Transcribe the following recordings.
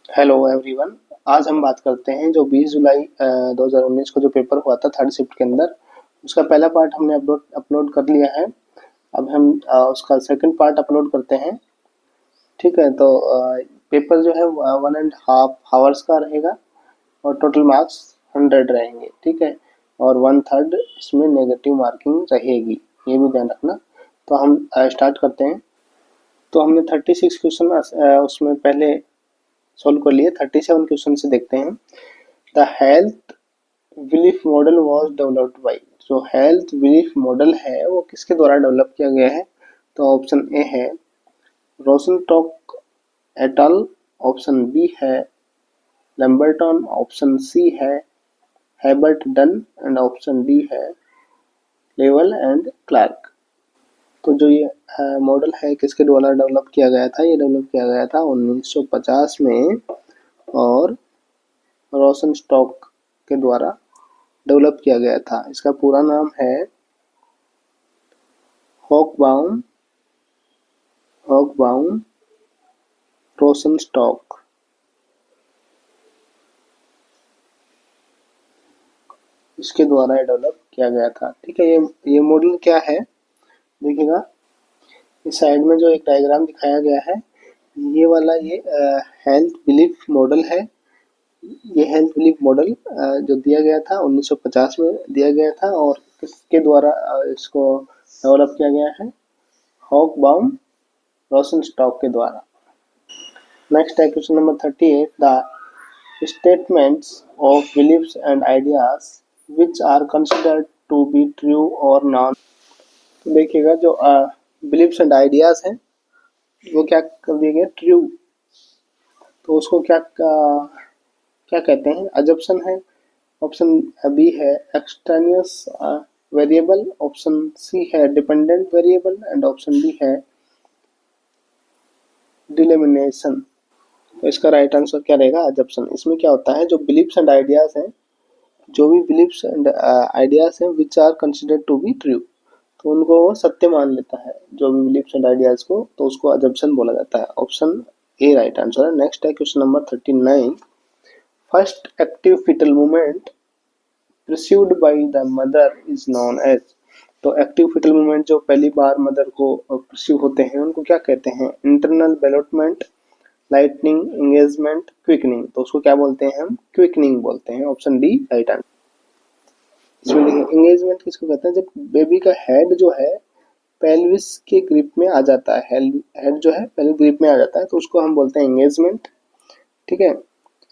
Hello everyone. आज हम बात करते हैं जो 20 जुलाई 2019 को जो पेपर हुआ था थर्ड शिफ्ट के अंदर, उसका पहला पार्ट हमने अपलोड अपलोड कर लिया है। अब हम उसका सेकंड पार्ट अपलोड करते हैं। ठीक है, तो पेपर जो है 1.5 आवर्स का रहेगा और टोटल मार्क्स 100 रहेंगे। ठीक है, और 1/3 इसमें नेगेटिव मार्किंग रहेगी, ये भी ध्यान रखना। तो हम स्टार्ट करते हैं। तो हमने 36 क्वेश्चन उसमें पहले सॉल्व कर लिए। 37 क्वेश्चन से देखते हैं। The health belief model was developed by, जो हेल्थ बिलीफ मॉडल है वो किसके द्वारा डेवलप किया गया है? तो ऑप्शन ए है रोसेनटॉक एटल, ऑप्शन बी है लैम्बर्टन, ऑप्शन सी है Herbert done and option D है लेवल एंड क्लार्क। तो जो ये मॉडल है किसके द्वारा डेवलप किया गया था? ये डेवलप किया गया था 1950 में और रोसेनस्टॉक के द्वारा डेवलप किया गया था। इसका पूरा नाम है हॉकबाउम हॉकबाउम रोसेनस्टॉक। इसके द्वारा डेवलप किया गया था। ठीक है, ये मॉडल क्या है देखिएगा। इस साइड में जो एक डायग्राम दिखाया गया है, ये वाला ये हेल्थ बिलीफ मॉडल है। ये हेल्थ बिलीफ मॉडल जो दिया गया था 1950 में दिया गया था और किसके द्वारा इसको डेवलप किया गया है? हॉकबाउम रोसेनस्टॉक के द्वारा। नेक्स्ट है question number 38। The statements of beliefs and ideas which are considered to be true or non। तो देखिएगा जो बिलीफ्स एंड आइडियाज हैं वो क्या कर दिए गए? ट्रू। तो उसको क्या कहते हैं? अजप्शन है। ऑप्शन बी है एक्सट्रानियस वेरिएबल, ऑप्शन सी है dependent variable and option D है डिलेमिनेशन। तो इसका राइट आंसर क्या रहेगा? अजप्शन। इसमें क्या होता है, जो बिलीफ्स एंड आइडियाज हैं, जो भी बिलीफ्स एंड आइडियाज हैं which are considered to be true, तो उनको वो सत्य मान लेता है। जो भी बिलीफ्स एंड आइडियाज को, तो उसको अजम्पशन बोला जाता है। ऑप्शन ए राइट आंसर है। नेक्स्ट है question number 39। First active fetal movement perceived by the mother is known as. तो एक्टिव फीटल मूवमेंट जो पहली बार मदर को प्रिसीव होते हैं उनको क्या कहते हैं? Internal development, lightning, engagement, quickening. तो उसको क्या बोलते हैं? हम क्विकनिंग बोलते हैं। Option D right answer. इसमें देखिए एंगेजमेंट किसको कहते हैं? जब बेबी का हेड जो है पेल्विस के ग्रिप में आ जाता है, हेड जो है पेल्विस ग्रिप में आ जाता है, तो उसको हम बोलते हैं एंगेजमेंट। ठीक है,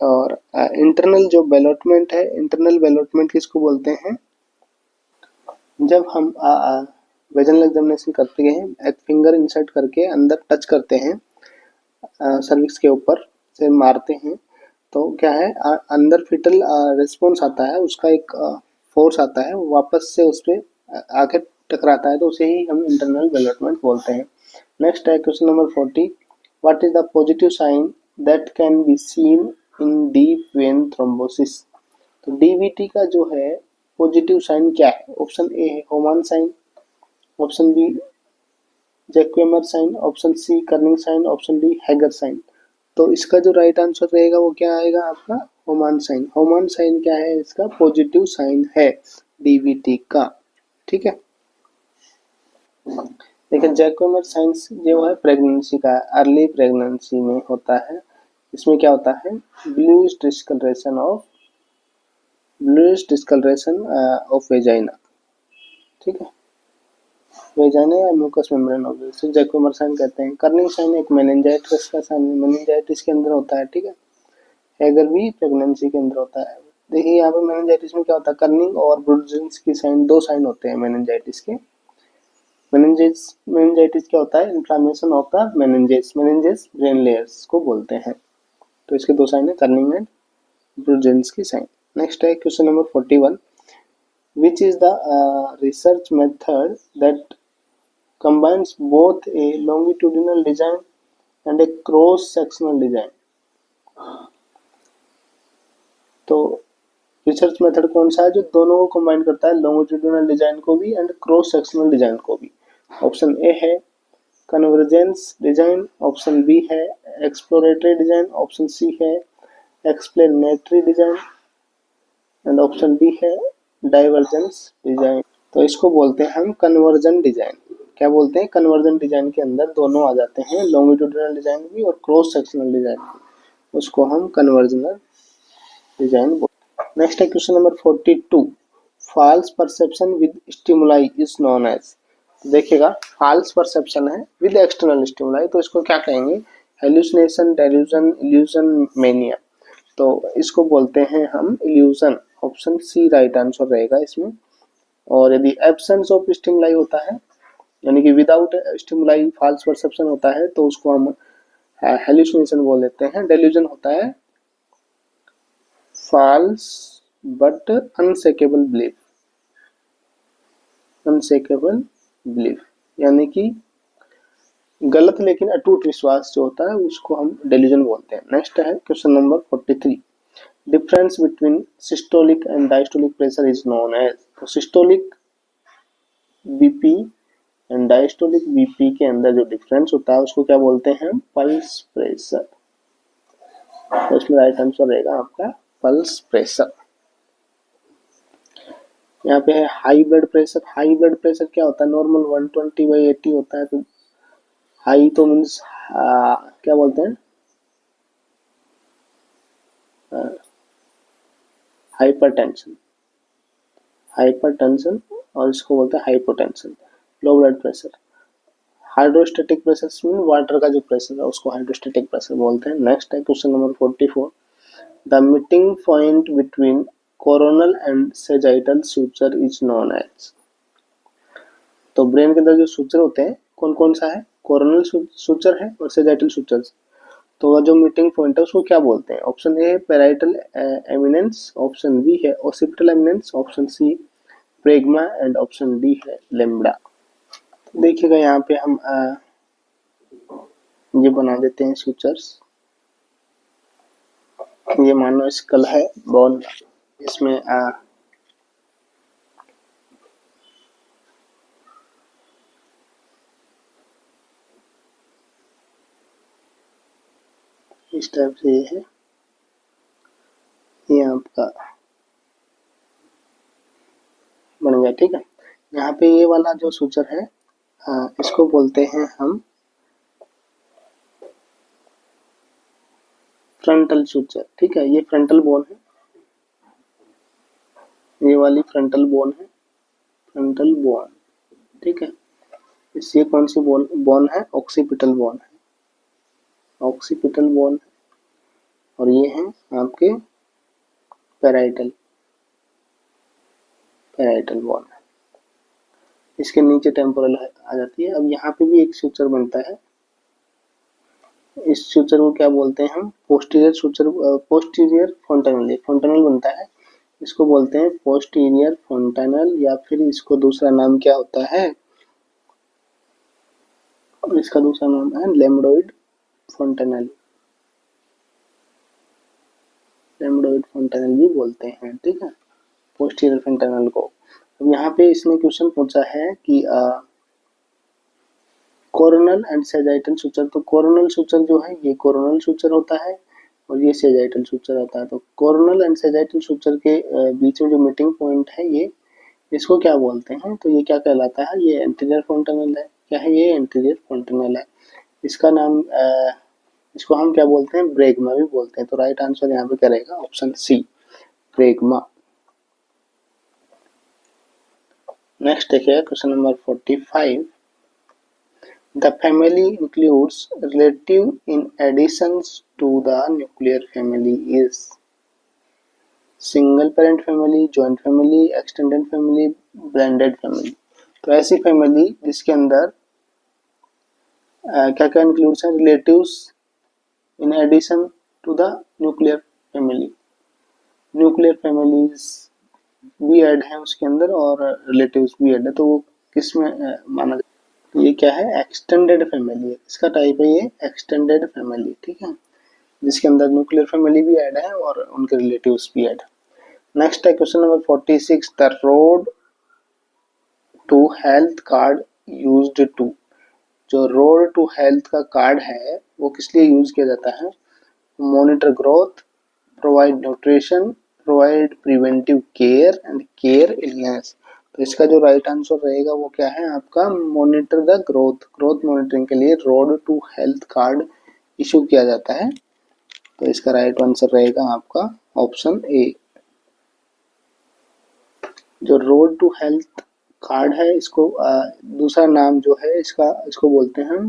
और इंटरनल जो डेवलपमेंट है, इंटरनल डेवलपमेंट किसको बोलते हैं? जब हम वेजनल एग्जामिनेशन करते हैं, एक फिंगर इंसर्ट करके अंदर टच करते हैं, सर्विक्स के ऊपर से मारते हैं, तो क्या है, अंदर फिटल रिस्पॉन्स आता है, उसका एक फोर्स आता है, वो वापस से उस पर आके टकराता है, तो उसे ही हम इंटरनल डेवलपमेंट बोलते हैं। नेक्स्ट है question number 40। What is the positive sign that can be seen in deep vein thrombosis. तो डीवीटी का जो है पॉजिटिव साइन क्या है? ऑप्शन ए है Homans sign, option B Jacquemier sign, option C Kernig sign, option D Hegar sign. तो इसका जो राइट आंसर रहेगा वो क्या आएगा आपका? होमान साइन। होमान साइन क्या है? इसका पॉजिटिव साइन है डीवीटी का। ठीक है, देखिए जैक्वेमर साइंस जो है प्रेगनेंसी का, अर्ली प्रेगनेंसी में होता है। इसमें क्या होता है? Bluish discoloration of vagina. ठीक है, वेजाइना या म्यूकस मेम्ब्रेन ऑफ इसे जैक्वेमर साइन कहते हैं। कर्निंग साइन एक मेनिंजाइटिस का साइन, मेनिंजाइटिस के अंदर होता है। ठीक है, हैगर भी प्रेगनेंसी के अंदर होता है। देखिए यहाँ पे मेनिंजाइटिस में क्या होता है? कर्निंग और ब्रुजेंस की साइन, दो साइन होते हैं मेनिंजाइटिस के। मेनिंजाइटिस क्या होता है? Inflammation of the meninges brain layers को बोलते हैं। तो इसके दो साइन है, कर्निंग एंड ब्रुजेंस की साइन। नेक्स्ट है question number 41। Which is the research method that combines both a longitudinal design and a cross sectional design। तो रिसर्च मेथड कौन सा है जो दोनों को कंबाइन करता है, लॉन्गिट्यूडिनल डिजाइन को भी एंड क्रॉस सेक्शनल डिजाइन को भी? ऑप्शन ए है कन्वर्जेंस डिजाइन, ऑप्शन बी है एक्सप्लोरेटरी डिजाइन, ऑप्शन सी है explanatory design and option D है डाइवर्जेंस डिजाइन। तो इसको बोलते हैं हम कन्वर्जन डिजाइन। क्या बोलते हैं? कन्वर्जन डिजाइन के अंदर दोनों आ जाते हैं, लॉन्गिट्यूडिनल डिजाइन भी और क्रॉस सेक्शनल डिजाइन भी, उसको हम कन्वर्जनल डिजाइन बोलते हैं। नेक्स्ट है question number 42, false perception with stimuli is known as. देखिएगा, फॉल्स परसेप्शन है विद एक्सटर्नल स्टिमुलाई, तो इसको क्या कहेंगे? Hallucination, delusion, illusion, mania. तो इसको बोलते हैं हम illusion. Option C right answer रहेगा इसमें। और यदि एब्सेंस ऑफ स्टिमुलाई होता है, यानी कि विदाउट स्टिमुलाई फॉल्स परसेप्शन होता है, तो उसको हम हेलुसिनेशन बोल देते हैं। डेल्यूजन होता है false but unshakable belief, unshakable belief यानी कि गलत लेकिन अटूट विश्वास जो होता है उसको हम डेल्यूजन बोलते हैं। नेक्स्ट है question number 43, difference between systolic and diastolic pressure is known as. तो systolic BP and diastolic BP के अंदर जो डिफरेंस होता है उसको क्या बोलते हैं? Pulse pressure. तो इसमें राइट आंसर रहेगा आपका पल्स प्रेशर। यहाँ पे है high blood pressure. High blood pressure क्या होता है? नॉर्मल 120/80 होता है। तो हाई तो मीन्स क्या बोलते हैं? हाइपरटेंशन, हाइपरटेंशन, और इसको बोलते हैं hypotension. Low blood pressure, hydrostatic pressure mean water का जो प्रेशर है उसको हाइड्रोस्टेटिक प्रेशर बोलते हैं। नेक्स्ट है question number 44, the meeting point between coronal and sagittal suture is known as. तो ब्रेन के अंदर जो सूचर होते हैं कौन कौन सा है? कोरोनल सूचर है और सेजाइटल सूचर। तो जो मीटिंग पॉइंट है उसको क्या बोलते हैं? ऑप्शन ए है पेराइटल एमिनेंस, ऑप्शन बी है occipital eminence, option C bregma and option D है लेम्बडा। तो देखिएगा यहाँ पे हम ये बना देते हैं सूचर्स। ये मानो स्कल है बोन, इसमें इस टाइप से ये है, ये आपका बन गया। ठीक है, यहाँ पे ये वाला जो सूचर है इसको बोलते हैं हम फ्रंटल सूचर। ठीक है, ये फ्रंटल बोन है, ये वाली फ्रंटल बोन है, फ्रंटल बोन। ठीक है, ये कौन सी बोन है? ऑक्सीपिटल बोन है, ऑक्सीपिटल बोन है। और ये है आपके पैराइटल, पैराइटल बोन है। इसके नीचे टेम्पोरल आ जाती है। अब यहाँ पे भी एक सूचर बनता है, इस सूचर को क्या बोलते हैं हम? पोस्टीरियर सूचर, पोस्टीरियर फोंटानल, फोंटानल बनता है, इसको बोलते हैं पोस्टीरियर फोंटानल, या फिर इसको दूसरा नाम क्या होता है? इसका दूसरा नाम है लेम्बडोइड फोंटानल, लेम्बडोइड फोंटानल भी बोलते हैं। ठीक है, पोस्टीरियर फोंटानल को। अब यहाँ पे इसने क्वेश्चन पूछा है कि कोरोनल एंड सेजाइटल सूचर। तो कोरोनल सूचर जो है ये कोरोनल सूचर होता है और ये सेजाइटल सूचर होता है। तो कोरोनल एंड सेजाइटल सूचर के बीच में जो मीटिंग पॉइंट है ये, इसको क्या बोलते हैं? तो ये क्या कहलाता है? ये एंटीरियर फोंटानल है। क्या है ये? एंटीरियर फोंटानल है। इसका नाम इसको हम क्या बोलते हैं? ब्रेग्मा भी बोलते हैं। तो राइट आंसर यहाँ पे क्या रहेगा? Option C bregma. नेक्स्ट देखिए question number 45, the family includes relative in additions to the nuclear family is single parent family, joint family, extended family, blended family। तो ऐसी फैमिली जिसके अंदर क्या क्या इंक्लूड्स हैं? Relatives in addition to the nuclear family, nuclear families भी add है उसके अंदर और रिलेटिव्स भी ऐड है। तो वो किस में माना जाता है? ये क्या है? एक्सटेंडेड फैमिली है, इसका टाइप है ये एक्सटेंडेड फैमिली। ठीक है, जिसके अंदर न्यूक्लियर फैमिली भी ऐड है और उनके रिलेटिव्स भी ऐड है। नेक्स्ट है question number 46, the road to health card used to. जो रोड टू हेल्थ का कार्ड है वो किस लिए यूज किया जाता है? Monitor growth, provide nutrition, provide preventive care and care illness. तो इसका जो राइट आंसर रहेगा वो क्या है आपका? Monitor the growth. Growth monitoring के लिए road to health card issue किया जाता है। तो इसका राइट आंसर रहेगा आपका ऑप्शन ए। जो रोड टू हेल्थ कार्ड है इसको दूसरा नाम जो है इसको बोलते हैं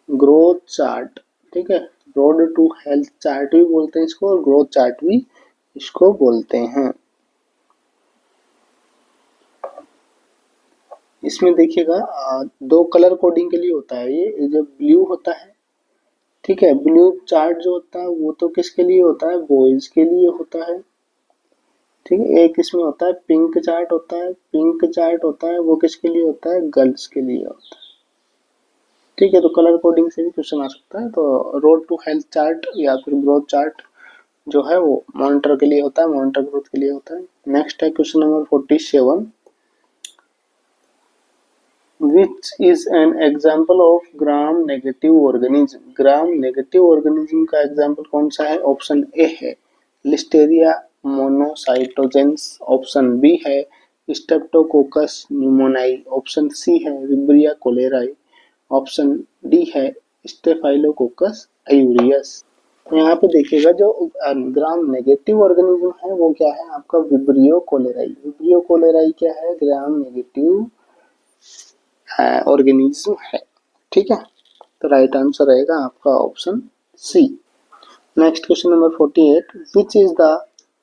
ग्रोथ चार्ट। ठीक है, रोड टू हेल्थ चार्ट भी बोलते हैं इसको और ग्रोथ चार्ट भी इसको बोलते हैं। इसमें देखिएगा दो कलर कोडिंग के लिए होता है ये जो ब्लू होता है, ठीक है, ब्लू चार्ट जो होता है वो तो किसके लिए होता है? बॉयज के लिए होता है। ठीक है, एक इसमें होता है पिंक चार्ट होता है, पिंक चार्ट होता है वो किसके लिए होता है? गर्ल्स के लिए होता है। ठीक है, तो कलर कोडिंग से भी क्वेश्चन आ सकता है। तो रोड टू हेल्थ चार्ट या फिर ग्रोथ चार्ट जो है वो मॉनिटर के लिए होता है, मॉनिटर ग्रोथ के लिए होता है। नेक्स्ट है question number 47, which is an example of gram negative organism। Gram negative organism का एग्जाम्पल कौन सा है? ऑप्शन ए है लिस्टेरिया मोनोसाइटोजेंस, ऑप्शन बी है स्टेप्टोकोकस न्यूमोनाई, ऑप्शन सी है विब्रिया कोलेराई, ऑप्शन डी है स्टेफाइलोकोकस आयूरियस। तो यहाँ पे देखिएगा जो ग्राम नेगेटिव ऑर्गेनिज्म है वो क्या है आपका? Vibrio cholerae. विब्रियो कोलेराई क्या है? ग्राम नेगेटिव ऑर्गेनिज्म है। ठीक है, तो राइट आंसर रहेगा आपका option C. Next question number 48, which is the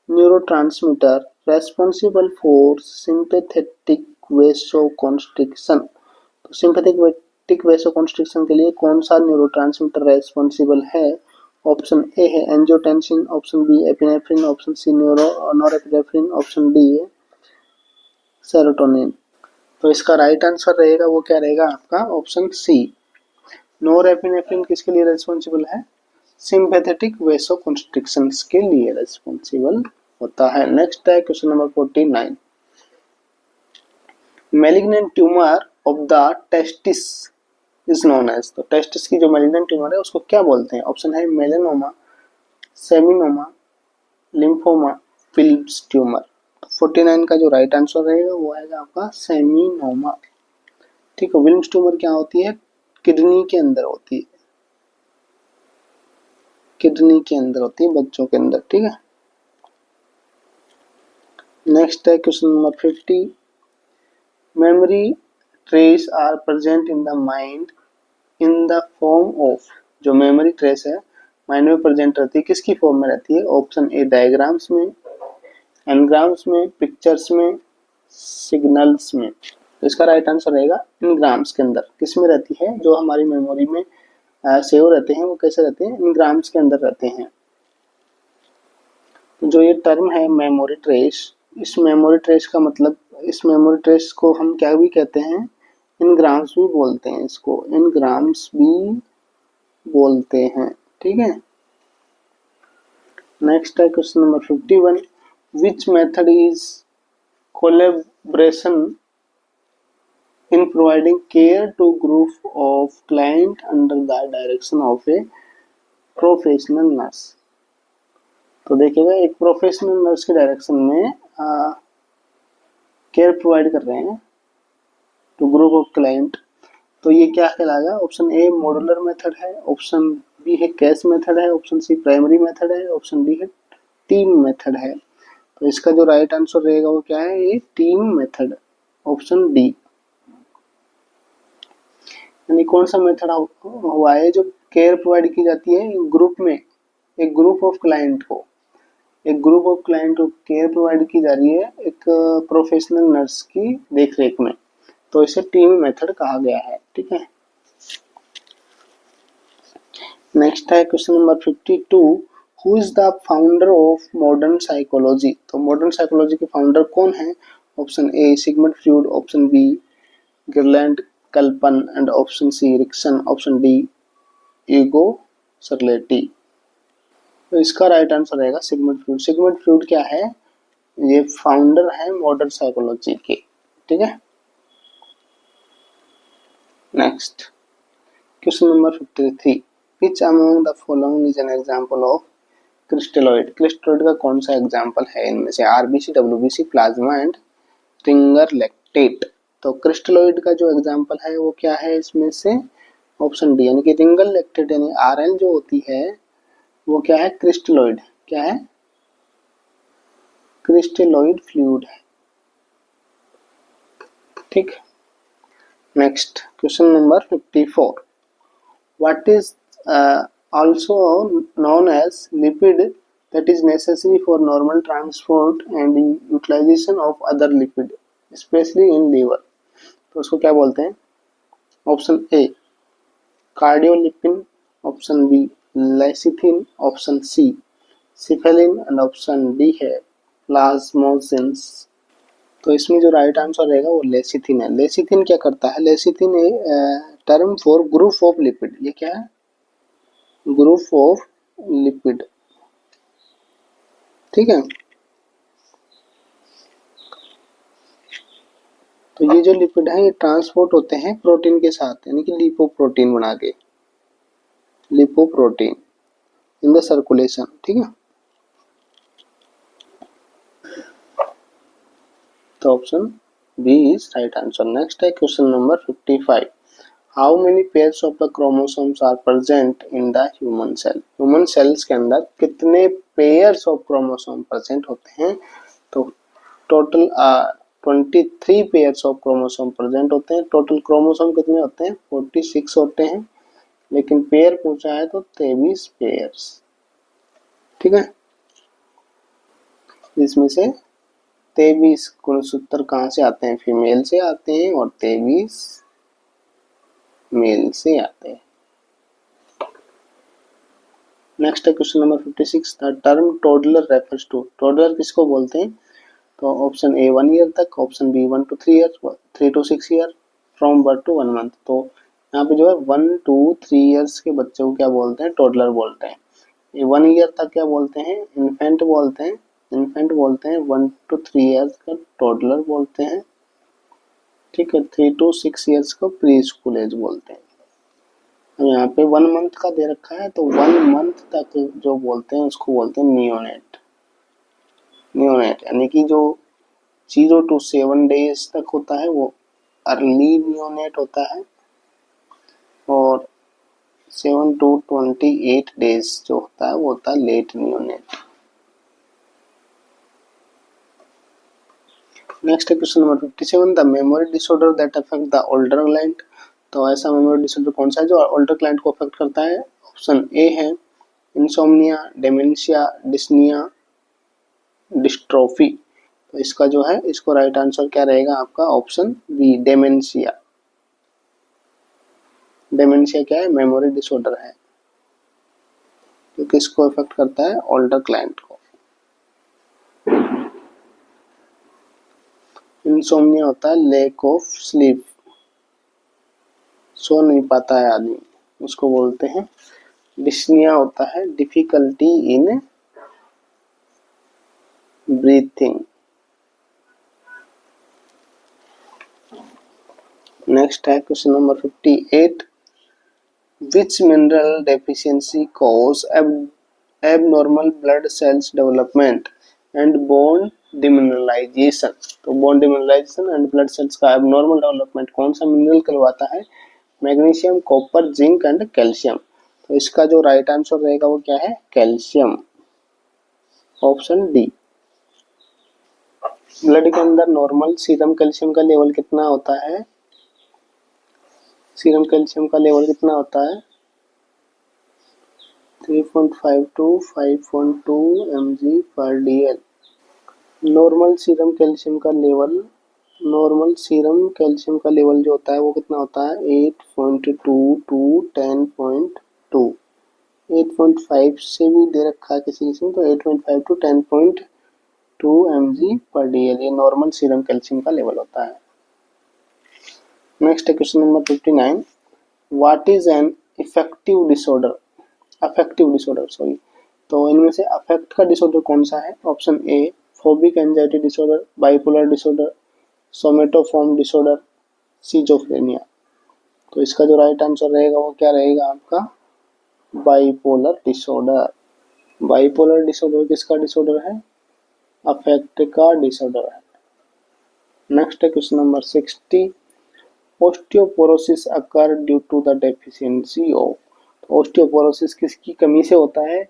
neurotransmitter responsible for sympathetic vasoconstriction. तो सिंपैथेटिक वेसोकॉन्स्ट्रिक्शन के लिए कौन सा न्यूरोट्रांसमीटर रेस्पॉन्सिबल है? ऑप्शन ए है angiotensin, option B epinephrine, option C norepinephrine, option D है सेरोटोनिन। तो इसका राइट आंसर रहेगा वो क्या रहेगा आपका? Option C. नॉरएपिनेफ्रिन किसके लिए रेस्पॉन्सिबल है? सिंपैथेटिक वेसोकॉन्स्ट्रिक्शंस के लिए रेस्पॉन्सिबल होता है। नेक्स्ट है question number 49, malignant tumour of the testis is known as. तो टेस्टिस की जो मैलिग्नेंट ट्यूमर है उसको क्या बोलते हैं? ऑप्शन है melanoma, seminoma, lymphoma, films tumour. 49 का जो राइट आंसर रहेगा वो आएगा आपका सेमिनोमा। ठीक है, विल्म्स ट्यूमर क्या होती है? किडनी के अंदर होती है, किडनी के अंदर होती है बच्चों के अंदर। ठीक है, नेक्स्ट है question number 50, memory trace are present in the mind in the form of. जो मेमोरी ट्रेस है माइंड में प्रेजेंट रहती है किसकी फॉर्म में रहती है? ऑप्शन ए डायग्राम्स में, एनग्राम्स में, पिक्चर्स में, सिग्नल्स में। तो इसका राइट आंसर रहेगा इनग्राम्स के अंदर। किस में रहती है? जो हमारी मेमोरी में सेव रहते हैं वो कैसे रहते हैं? इनग्राम्स के अंदर रहते हैं। तो जो ये टर्म है मेमोरी ट्रेस, इस मेमोरी ट्रेस का मतलब, इस मेमोरी ट्रेस को हम क्या भी कहते हैं? इनग्राम्स भी बोलते हैं, इसको इनग्राम्स भी बोलते हैं। ठीक है, नेक्स्ट है question number 51, which method is collaboration in providing care to group of client under the direction of a professional nurse। तो देखिएगा एक प्रोफेशनल नर्स के डायरेक्शन में केयर प्रोवाइड कर रहे हैं टू ग्रुप ऑफ क्लाइंट। तो ये क्या कहलाएगा? ऑप्शन ए मॉड्यूलर मेथड है, ऑप्शन बी है कैश मेथड है, ऑप्शन सी प्राइमरी मेथड है, ऑप्शन डी है टीम मेथड है। तो इसका जो राइट आंसर रहेगा वो क्या है? ये टीम मेथड, ऑप्शन डी। यानी कौन सा मेथड हुआ है? जो केयर प्रोवाइड की जाती है ग्रुप में, एक ग्रुप ऑफ क्लाइंट को, एक ग्रुप ऑफ क्लाइंट को केयर प्रोवाइड की जा रही है एक प्रोफेशनल नर्स की देखरेख में, तो इसे टीम मेथड कहा गया है। ठीक है, नेक्स्ट है question number 52, who is the founder of modern psychology. तो मॉडर्न साइकोलॉजी के फाउंडर कौन है? Option A Sigmund Freud, option B गिरलैंड कल्पन एंड ऑप्शन सी रिक्सन, ऑप्शन डी ईगो सरलेटी। तो इसका राइट आंसर रहेगा सिगमंड फ्रॉइड। सिगमंड फ्रॉइड क्या है? ये फाउंडर है मॉडर्न साइकोलॉजी के। ठीक है, next question number 53, which among the following is an example of crystalloid. Crystalloid का कौन सा एग्जांपल है इनमें से? RBC, WBC, plasma and Ringer lactate. तो क्रिस्टलोइड का जो एग्जांपल है वो क्या है इसमें से? ऑप्शन डी, यानी कि रिंगर लैक्टेट यानी आरएल जो होती है वो क्या है? क्रिस्टलोइड। क्या है? क्रिस्टलोइड फ्लूइड है। ठीक। Next question number 54, what is also known as lipid that is necessary for normal transport and utilization of other lipid especially in liver। तो उसको क्या बोलते हैं? Option A cardiolipin, option B lecithin, option C cephalin and option D है plasmalogens. तो इसमें जो right answer रहेगा वो लेसिथिन है। लेसिथिन क्या करता है? Lecithin a term for group of lipid. ये क्या है? Group of lipid. ठीक है। तो ये जो लिपिड है ये ट्रांसपोर्ट होते हैं प्रोटीन के साथ, यानी कि लिपोप्रोटीन बना के, लिपोप्रोटीन इन द सर्कुलेशन। ठीक है। तो option B is right answer. Next है question number 55, how many pairs of the chromosomes are present in the human cell. Human cells के अंदर कितने पेयर्स ऑफ क्रोमोसोम प्रेजेंट होते हैं? तो total 23 pairs of chromosome present होते हैं। Total chromosome कितने होते हैं? 46 होते हैं, लेकिन पेयर पूछा है तो 23 पेयर्स। ठीक है। इसमें से 23 गुणसूत्र कहाँ से आते हैं? फीमेल से आते हैं और 23 मेल से आते हैं। नेक्स्ट है question number 56, the term toddler refers to. Toddler किसको बोलते हैं? तो ऑप्शन ए 1 ईयर तक, option B 1 to 3 year, 3 to 6 year, from birth to 1 month. तो यहाँ पे जो है 1 to 3 ईयर्स के बच्चे को क्या बोलते हैं? टोडलर बोलते हैं। ये 1 ईयर तक क्या बोलते हैं? इन्फेंट बोलते हैं। इन्फेंट बोलते हैं। 1 to 3 ईयर्स का टोडलर बोलते हैं। ठीक है। 3 to 6 ईयर्स को प्री स्कूल एज बोलते हैं। यहाँ पे 1 मंथ का दे रखा है तो 1 मंथ तक जो बोलते हैं उसको बोलते हैं नियोनेट। नियोनेट यानी कि जो 0 to 7 डेज तक होता है वो अर्ली नियोनेट होता है, और 7 to 28 डेज जो होता है वो होता है late neonate. Next question number 57, the memory disorder that affect the older client. तो ऐसा मेमोरी डिसऑर्डर कौन सा है जो ओल्डर क्लाइंट को अफेक्ट करता है? ऑप्शन ए है इंसोम्निया, डेमेंशिया, डिस्निया, डिस्ट्रोफी। तो इसका जो है इसको राइट आंसर क्या रहेगा आपका? Option B dementia. डेमेंशिया क्या है? मेमोरी डिसऑर्डर है जो किसको अफेक्ट करता है? ओल्डर क्लाइंट को। इंसोम्निया होता है लैक ऑफ स्लीप, सो नहीं पाता है आदमी, उसको बोलते हैं। डिस्निया होता है डिफिकल्टी इन ब्रीथिंग। नेक्स्ट है question number 58, which mineral deficiency cause abnormal blood cells development and bone demineralization। तो bone demineralization and blood cells का abnormal development कौन सा मिनरल करवाता है? Magnesium, copper, zinc and calcium. तो इसका जो राइट आंसर रहेगा वो क्या है? Calcium, option D. ब्लड के अंदर नॉर्मल सीरम कैल्शियम का लेवल कितना होता है? सीरम कैल्शियम का लेवल कितना होता है? 3.5 to 5.2 mg/dl। Normal serum calcium का लेवल, नॉर्मल सीरम कैल्शियम का लेवल जो होता है वो कितना होता है? 8.2 to 10.2। 8.5 से भी दे रखा है किसी किसी में, तो 8.5 to 10.2 mg/dl ये नॉर्मल सीरम कैल्शियम का लेवल होता है। नेक्स्ट है question number 59, what is an effective disorder? Affective disorder sorry. तो इनमें से अफेक्ट का डिसऑर्डर कौन सा है? ऑप्शन ए phobic anxiety disorder, bipolar disorder, somatoform disorder, schizophrenia. तो इसका जो राइट आंसर रहेगा वो क्या रहेगा आपका, बाइपोलर डिसऑर्डर। बाइपोलर डिसऑर्डर किसका डिसऑर्डर है, अफेक्ट का डिसऑर्डर है। नेक्स्ट है question number 60, osteoporosis occur due to the deficiency of. Osteoporosis किसकी कमी से होता है,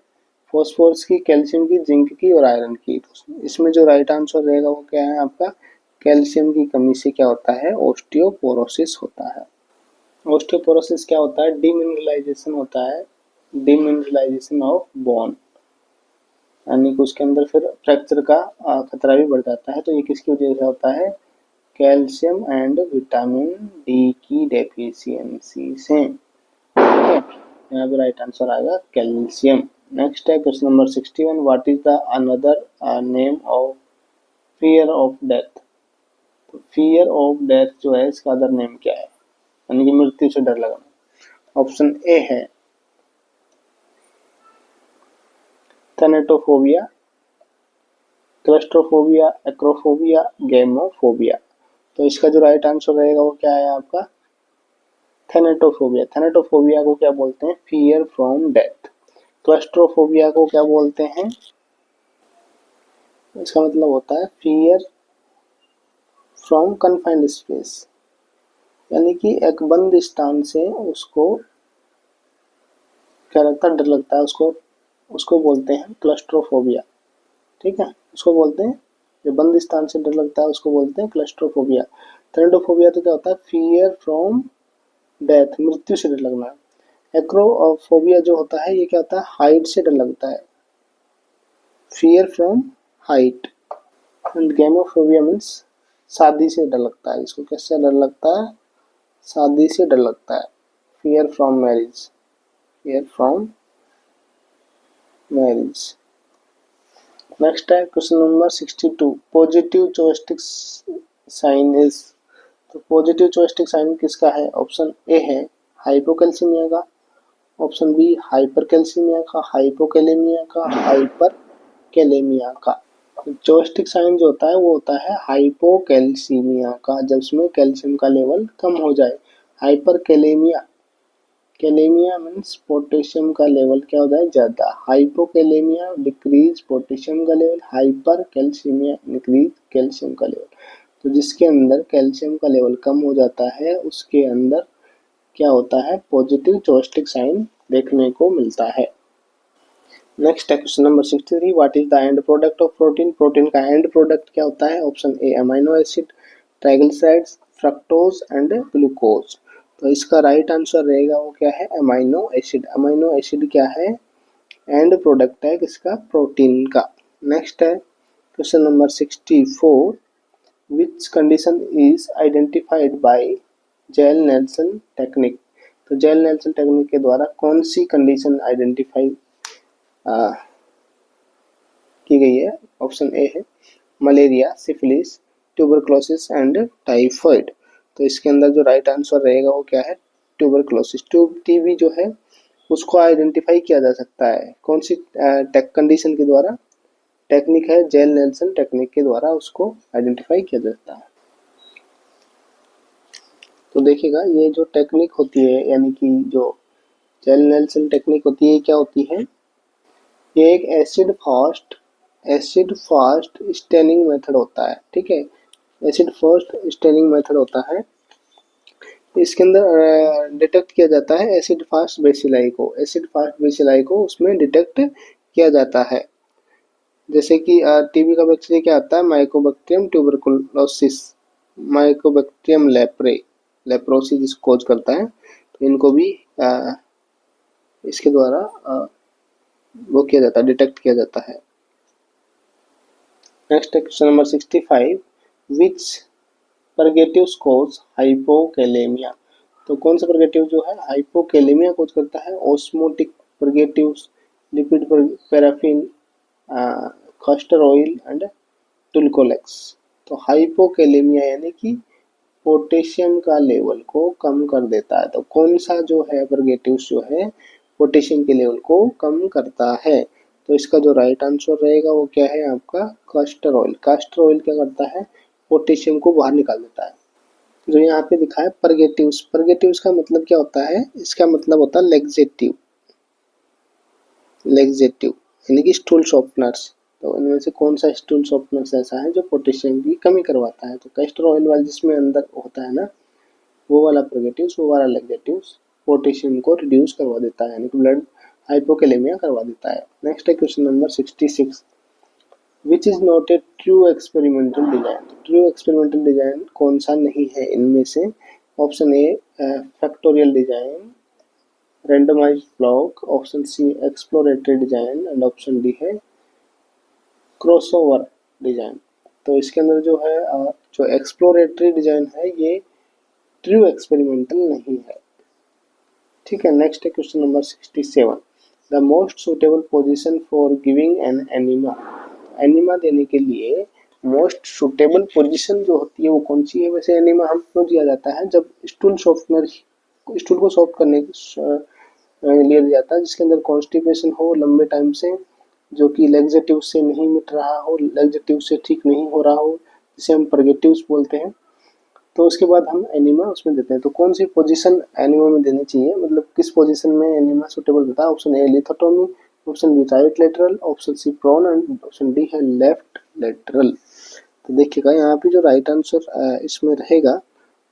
फॉस्फोरस की, कैल्शियम की, जिंक की और आयरन की। तो इसमें जो राइट आंसर रहेगा वो क्या है आपका, कैल्शियम की कमी से क्या होता है, ओस्टियोपोरोसिस होता है। ओस्टियोपोरोसिस क्या होता है, डीमिनरलाइजेशन होता है, डीमिनरलाइजेशन ऑफ बोन, यानी कि उसके अंदर फिर फ्रैक्चर का खतरा भी बढ़ जाता है। तो ये किसकी वजह से होता है, कैल्शियम एंड विटामिन डी की डेफिशिएंसी से। ठीक है, यहाँ पे राइट आंसर आएगा कैल्शियम। नेक्स्ट है question number 61, what is the another name of fear of death. तो फियर ऑफ डेथ जो है इसका अदर नेम क्या है, यानी कि मृत्यु से डर लगना। ऑप्शन ए है थैनेटोफोबिया, क्लस्ट्रोफोबिया, एक्रोफोबिया, गेमोफोबिया। तो इसका जो राइट आंसर रहेगा वो क्या है आपका, थैनेटोफोबिया। थैनेटोफोबिया को क्या बोलते हैं, फियर फ्रॉम डेथ। क्लस्ट्रोफोबिया को क्या बोलते हैं, इसका मतलब होता है फियर फ्रॉम कन्फाइंड स्पेस, यानी कि एक बंद स्थान से उसको क्या लगता है, डर लगता है उसको, उसको बोलते हैं क्लस्ट्रोफोबिया। ठीक है, उसको बोलते हैं, जो बंद स्थान से डर लगता है उसको बोलते हैं क्लस्ट्रोफोबिया। थैलेडोफोबिया तो क्या होता है, फियर फ्रॉम डेथ, मृत्यु से डर लगना। एक्रोफोबिया जो होता है ये क्या होता है, हाइट से डर लगता है, fear from height. And gamophobia means शादी से डर लगता है, इसको कैसे डर लगता है, शादी से डर लगता है, fear from marriage, fear from marriage. Next है question number 62, positive joystick sign is. तो पॉजिटिव जोयस्टिक साइन किसका है, ऑप्शन ए है हाइपोकैल्सीमिया का, ऑप्शन बी हाइपरकैल्सीमिया का, हाइपोकैलेमिया का, हाइपरकैलेमिया का। जोयस्टिक साइन जो होता है वो होता है हाइपोकैल्सीमिया का, जब उसमें कैल्शियम का लेवल कम हो जाए। हाइपरकैलेमिया, कैलेमिया मीन्स पोटेशियम का लेवल क्या होता है, ज्यादा। हाइपोकैलेमिया डिक्रीज पोटेशियम का level, hyper calcaemia increase calcium का लेवल। तो जिसके अंदर कैल्शियम का लेवल कम हो जाता है उसके अंदर क्या होता है, पॉजिटिव जोयस्टिक साइन देखने को मिलता है। नेक्स्ट है question number 63, what is the end product of protein. Protein का एंड प्रोडक्ट क्या होता है, option A amino acid, triglycerides, fructose and glucose. तो इसका राइट आंसर रहेगा वो क्या है, अमीनो एसिड। अमीनो एसिड क्या है, एंड प्रोडक्ट है किसका, प्रोटीन का। नेक्स्ट है question number 64, which condition is identified by gel Nelson technique. तो जेल नेल्सन टेक्निक के द्वारा कौन सी कंडीशन आइडेंटिफाई की गई है, ऑप्शन ए है malaria, syphilis, tuberculosis and typhoid. तो इसके अंदर जो राइट आंसर रहेगा वो क्या है, ट्यूबरक्लोसिस। टीबी जो है उसको आइडेंटिफाई किया जा सकता है कौन सी टेक कंडीशन के द्वारा, टेक्निक है जेल नेल्सन टेक्निक के द्वारा उसको आइडेंटिफाई किया जाता है। तो देखिएगा ये जो टेक्निक होती है, यानी कि जो जेल नेल्सन टेक्निक होती है क्या होती है, ये एक एसिड फास्ट स्टेनिंग मेथड होता है। ठीक है, एसिड फास्ट स्टेनिंग मेथड होता है, इसके अंदर डिटेक्ट किया जाता है एसिड फास्ट बेसिलाई को, एसिड फास्ट बेसिलाई को उसमें डिटेक्ट किया जाता है। जैसे कि टीबी का बैक्टीरिया क्या आता है, माइकोबैक्टीरियम ट्यूबरकुलोसिस, माइकोबैक्टीरियम लेप्रोसिस जिसको कोज करता है। तो इनको भी इसके द्वारा वो किया जाता है, डिटेक्ट किया जाता है। नेक्स्ट है क्वेश्चन नंबर 65, विच परगेटिव्स कोज हाइपोकैलेमिया। तो कौन सा परगेटिव जो है हाइपोकैलेमिया कोज करता है, osmotic purgatives, lipid paraffin, castor oil and Dulcolax. तो हाइपोकैलेमिया यानी कि पोटेशियम का लेवल को कम कर देता है। तो कौन सा जो है परगेटिव्स जो है पोटेशियम के लेवल को कम करता है। तो इसका जो राइट आंसर रहेगा वो क्या है आपका, कास्टर ऑयल। कास्टर ऑयल क्या करता है, पोटेशियम को बाहर निकाल देता है। जो यहाँ पे दिखा है परगेटिव्स, परगेटिव्स का मतलब क्या होता है, इसका मतलब होता है लेग्जेटिव, लेग्जेटिव यानी कि स्टूल शॉर्पनर्स। तो इनमें से कौन सा स्टूल शॉर्पनर्स ऐसा है जो पोटेशियम की कमी करवाता है, तो कैस्टर ऑयल वाला जिसमें अंदर होता है ना वो वाला परगेटिव्स, वो वाला लेग्जेटिव्स पोटेशियम को रिड्यूस करवा देता है यानी कि ब्लड हाइपोकैलेमिया करवा देता है। नेक्स्ट है question number 66, which is not a true experimental design. True experimental design कौन सा नहीं है इनमें से, option A factorial design, randomised block, option C exploratory design and option D है क्रॉसओवर डिजाइन। तो इसके अंदर जो है जो एक्सप्लोरेटरी डिजाइन है ये ट्रू एक्सपेरिमेंटल नहीं है, ठीक है। नेक्स्ट है question number 67, the most suitable position for giving an enema. Enema देने के लिए मोस्ट सुटेबल पोजीशन जो होती है वो कौन सी है। वैसे एनिमा हमको दिया जाता है जब स्टूल सॉफ्टनर, स्टूल को सॉफ्ट करने लिया जाता है जिसके अंदर कॉन्स्टिपेशन हो लंबे टाइम से, जो कि लेग्जेटिव से नहीं मिट रहा हो, लेग्जेटिव से ठीक नहीं हो रहा हो, जिसे हम परगेटिव्स बोलते हैं। तो उसके बाद हम एनिमा उसमें देते हैं। तो कौन सी पोजीशन एनिमा में देनी चाहिए, मतलब किस पोजीशन में एनिमा सुटेबल होता है। Option A lithotomy, option B right lateral, option C prone and option D है लेफ्ट लेटरल। तो देखिएगा यहाँ पे जो राइट आंसर इसमें रहेगा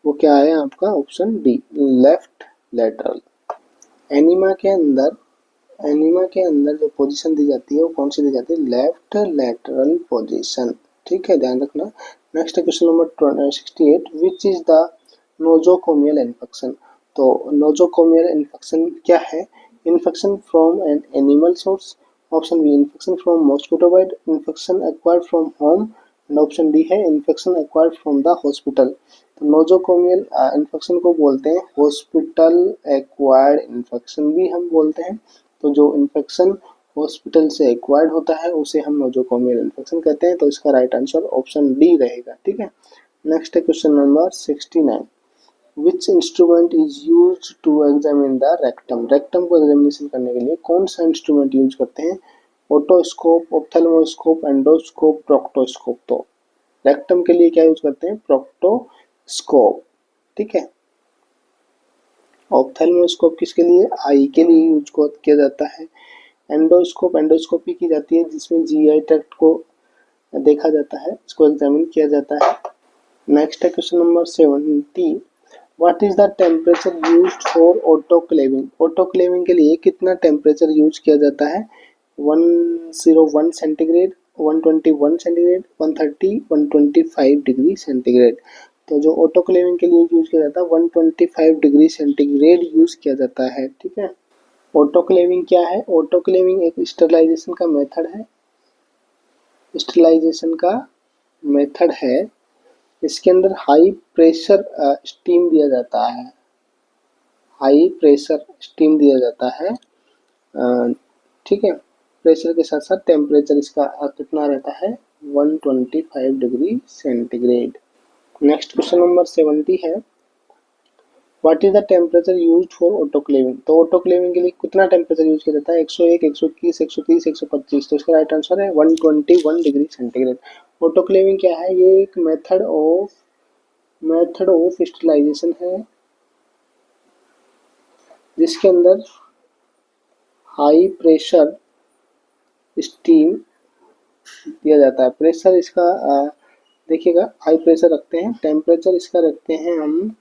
वो क्या है आपका option D left lateral. Enema के अंदर, एनिमा के अंदर जो पोजीशन दी जाती है वो कौन सी दी जाती है, लेफ्ट लेटरल पोजीशन, ठीक है, ध्यान रखना। Next question number 68, which is the nosocomial infection. तो नोजोकोमियल इन्फेक्शन क्या है, infection from an animal source, option B infection from mosquito bite, infection acquired from home and option D है infection acquired from the hospital. तो nosocomial infection को बोलते हैं hospital acquired infection भी हम बोलते हैं। तो जो इन्फेक्शन हॉस्पिटल से एक्वायर्ड होता है उसे हम नोजोकोमियल इन्फेक्शन कहते हैं। तो इसका राइट आंसर ऑप्शन डी रहेगा, ठीक है। नेक्स्ट है question number 69, which instrument is use to examine the rectum. Rectum को एग्जामिनेशन करने के लिए कौन सा इंस्ट्रूमेंट यूज करते हैं, ओटोस्कोप, ऑप्थेल्मोस्कोप, एंडोस्कोप, प्रोक्टोस्कोप। तो रेक्टम के लिए क्या यूज करते हैं, प्रोक्टोस्कोप, ठीक है। ऑप्थेल्मोस्कोप किसके लिए, आई के लिए यूज किया जाता है। एंडोस्कोप, एंडोस्कोपी की जाती है जिसमें जीआई ट्रैक्ट को देखा जाता है, इसको एग्जामिन किया जाता है। नेक्स्ट है question number 70, what is the temperature used for autoclaving. Autoclaving के लिए कितना टेम्परेचर यूज किया जाता है, 101 सेंटीग्रेड, 121 सेंटीग्रेड, 130, 125 डिग्री सेंटीग्रेड। तो जो ऑटोक्लेविंग के लिए यूज किया जाता है 125 डिग्री सेंटीग्रेड यूज किया जाता है, ठीक है। ऑटोक्लेविंग क्या है, ऑटोक्लेविंग एक स्टरलाइजेशन का मेथड है, स्टरलाइजेशन का मेथड है। इसके अंदर हाई प्रेशर स्टीम दिया जाता है, हाई प्रेशर स्टीम दिया जाता है, ठीक है। प्रेशर के साथ साथ टेम्परेचर इसका कितना रहता है, 125 degree centigrade. Next question number 70 है, what is the temperature used for autoclaving. तो ऑटोक्लेविंग के लिए कितना टेम्परेचर यूज किया जाता है, 101, 121, 130, 125। तो इसका राइट आंसर है 121 डिग्री सेंटीग्रेड। ऑटोक्लेविंग क्या है, ये एक मेथड ऑफ स्टरलाइजेशन है जिसके अंदर हाई प्रेशर स्टीम दिया जाता है। प्रेशर इसका देखिएगा हाई प्रेशर रखते हैं, टेम्परेचर इसका रखते हैं हम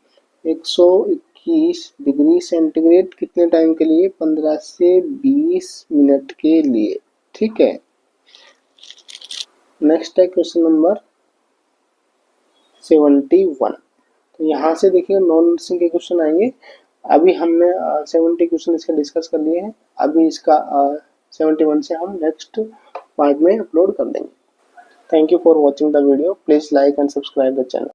121 डिग्री सेंटीग्रेड, कितने टाइम के लिए, 15 से 20 मिनट के लिए, ठीक है। नेक्स्ट है क्वेश्चन नंबर 71। तो यहाँ से देखिए नॉन नर्सिंग के क्वेश्चन आएंगे। अभी हमने 70 क्वेश्चन इसका डिस्कस कर लिए हैं, अभी इसका 71 से हम नेक्स्ट पार्ट में अपलोड कर देंगे। Thank you for watching the video, please like and subscribe the channel.